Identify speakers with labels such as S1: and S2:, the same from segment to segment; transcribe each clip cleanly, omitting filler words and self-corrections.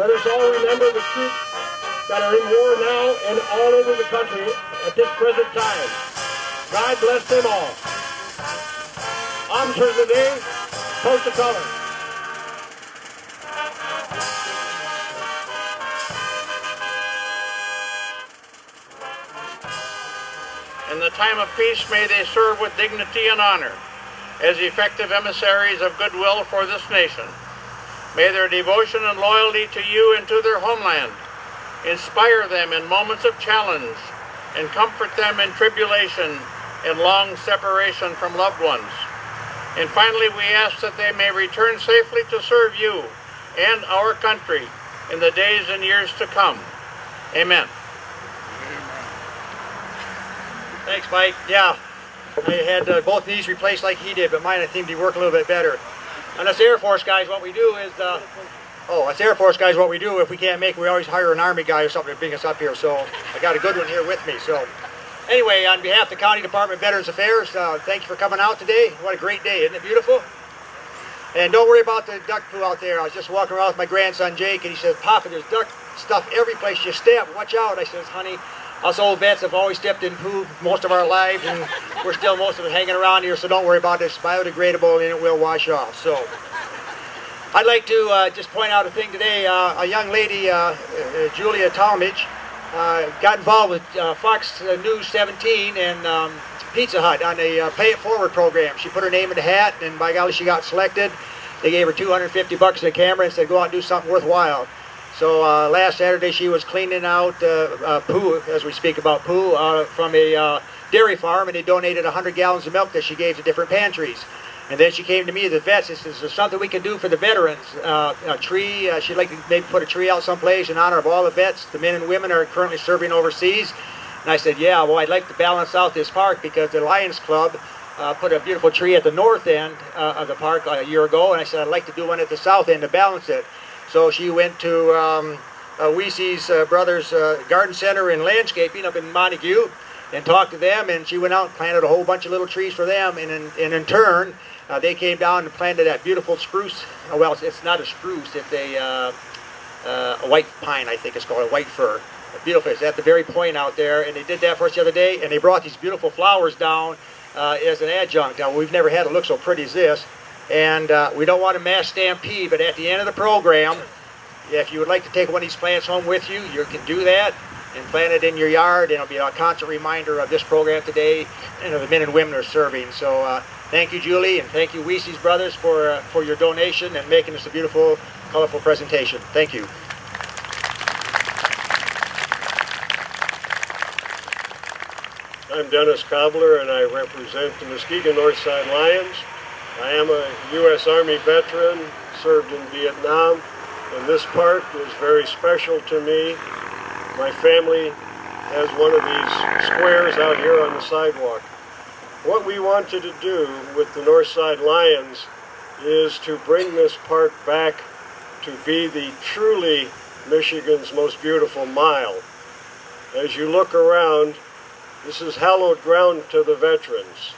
S1: Let us all remember the troops that are in war now and all over the country at this present time. God bless them all. Officers of the day, post the color.
S2: In the time of peace, may they serve with dignity and honor as effective emissaries of goodwill for this nation. May their devotion and loyalty to you and to their homeland inspire them in moments of challenge and comfort them in tribulation and long separation from loved ones. And finally, we ask that they may return safely to serve you and our country in the days and years to come. Amen.
S3: Thanks, Mike. Yeah, I had both knees replaced like he did, but mine I seem to work a little bit better. And us Air Force guys, what we do is, us Air Force guys, what we do, if we can't make it, we always hire an Army guy or something to bring us up here. So I got a good one here with me. So anyway, on behalf of the County Department of Veterans Affairs, thank you for coming out today. What a great day, isn't it beautiful? And don't worry about the duck poo out there. I was just walking around with my grandson Jake, and he says, "Papa, there's duck stuff every place you step. Watch out." I says, "Honey, us old vets have always stepped in poo most of our lives, and we're still most of it hanging around here, so don't worry about it. It's biodegradable and it will wash off." So I'd like to just point out a thing today. A young lady, Julia Talmadge, got involved with Fox News 17 and Pizza Hut on a Pay It Forward program. She put her name in the hat, and by golly, she got selected. They gave her $250 to the camera and said, "Go out and do something worthwhile." So last Saturday she was cleaning out poo, as we speak about poo, from a dairy farm, and they donated 100 gallons of milk that she gave to different pantries. And then she came to me, the vets, and says, "There's something we can do for the veterans. A tree, she'd like to maybe put a tree out someplace in honor of all the vets, the men and women are currently serving overseas." And I said, "Yeah, well, I'd like to balance out this park because the Lions Club put a beautiful tree at the north end of the park a year ago, and I said I'd like to do one at the south end to balance it." So she went to Weesey's Brothers Garden Center and Landscaping up in Montague and talked to them, and she went out and planted a whole bunch of little trees for them, and in turn they came down and planted that beautiful spruce. Well, it's not a spruce, it's a white pine, I think it's called, a white fir. Beautiful. It's at the very point out there, and they did that for us the other day, and they brought these beautiful flowers down as an adjunct. Now, we've never had it look so pretty as this. And we don't want a mass stampede, but at the end of the program, if you would like to take one of these plants home with you, you can do that and plant it in your yard, and it'll be a constant reminder of this program today and of the men and women who are serving. So thank you, Julie, and thank you, Weesey's Brothers, for your donation and making this a beautiful, colorful presentation. Thank you.
S4: I'm Dennis Cobbler, and I represent the Muskegon Northside Lions. I am a U.S. Army veteran, served in Vietnam, and this park is very special to me. My family has one of these squares out here on the sidewalk. What we wanted to do with the Northside Lions is to bring this park back to be the truly Michigan's most beautiful mile. As you look around, this is hallowed ground to the veterans.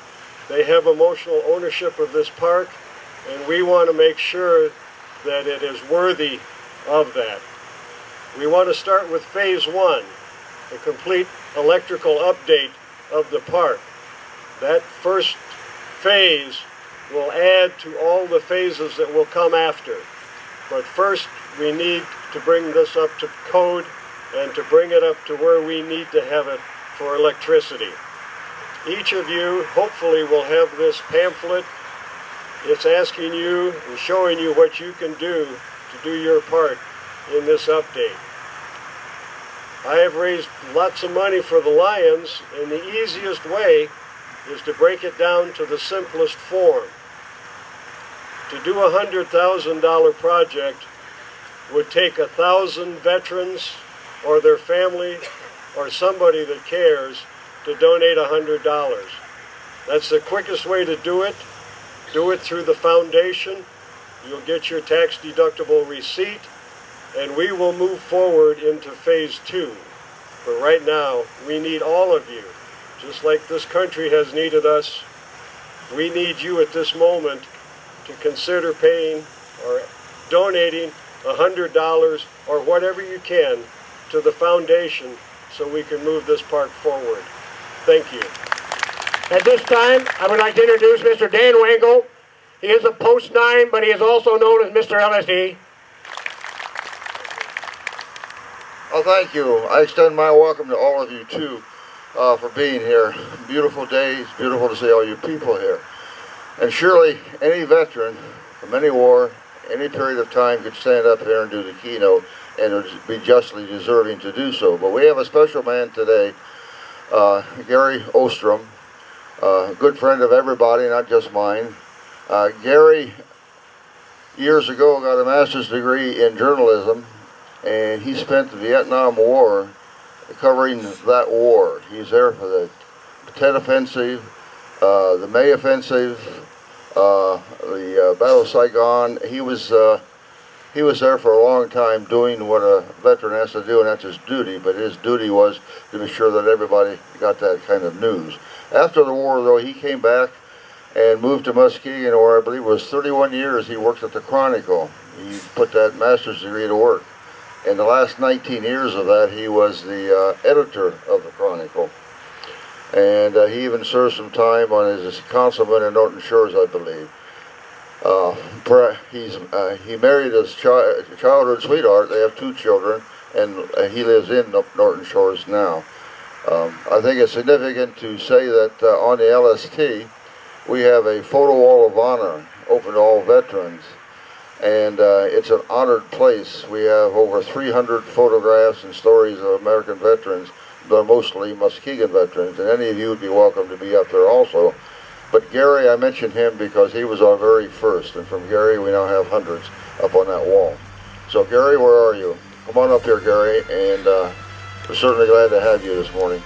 S4: They have emotional ownership of this park, and we want to make sure that it is worthy of that. We want to start with phase 1, a complete electrical update of the park. That first phase will add to all the phases that will come after. But first, we need to bring this up to code and to bring it up to where we need to have it for electricity. Each of you hopefully will have this pamphlet. It's asking you and showing you what you can do to do your part in this update. I have raised lots of money for the Lions, and the easiest way is to break it down to the simplest form. To do a $100,000 project would take 1,000 veterans or their family or somebody that cares to donate $100. That's the quickest way to do it. Do it through the foundation. You'll get your tax-deductible receipt, and we will move forward into phase 2. But right now, we need all of you. Just like this country has needed us, we need you at this moment to consider paying or donating $100 or whatever you can to the foundation so we can move this park forward. Thank you.
S1: At this time, I would like to introduce Mr. Dan Wangle. He is a Post 9, but he is also known as Mr. LSD.
S5: Well, thank you. I extend my welcome to all of you, too, for being here. Beautiful day. It's beautiful to see all you people here. And surely any veteran from any war, any period of time could stand up here and do the keynote and would be justly deserving to do so. But we have a special man today, Gary Ostrom, a good friend of everybody, not just mine. Gary, years ago, got a master's degree in journalism, and he spent the Vietnam War covering that war. He's there for the Tet Offensive, the May Offensive, the Battle of Saigon. He was there for a long time doing what a veteran has to do, and that's his duty, but his duty was to be sure that everybody got that kind of news. After the war, though, he came back and moved to Muskegon, where I believe it was 31 years he worked at the Chronicle. He put that master's degree to work. In the last 19 years of that, he was the editor of the Chronicle. And he even served some time on as a councilman in Norton Shores, I believe. He married his childhood sweetheart. They have 2 children, and he lives in Norton Shores now. I think it's significant to say that on the LST, we have a photo wall of honor open to all veterans. And it's an honored place. We have over 300 photographs and stories of American veterans, but mostly Muskegon veterans, and any of you would be welcome to be up there also. But Gary, I mentioned him because he was our very first, and from Gary we now have hundreds up on that wall. So Gary, where are you? Come on up here, Gary, and we're certainly glad to have you this morning.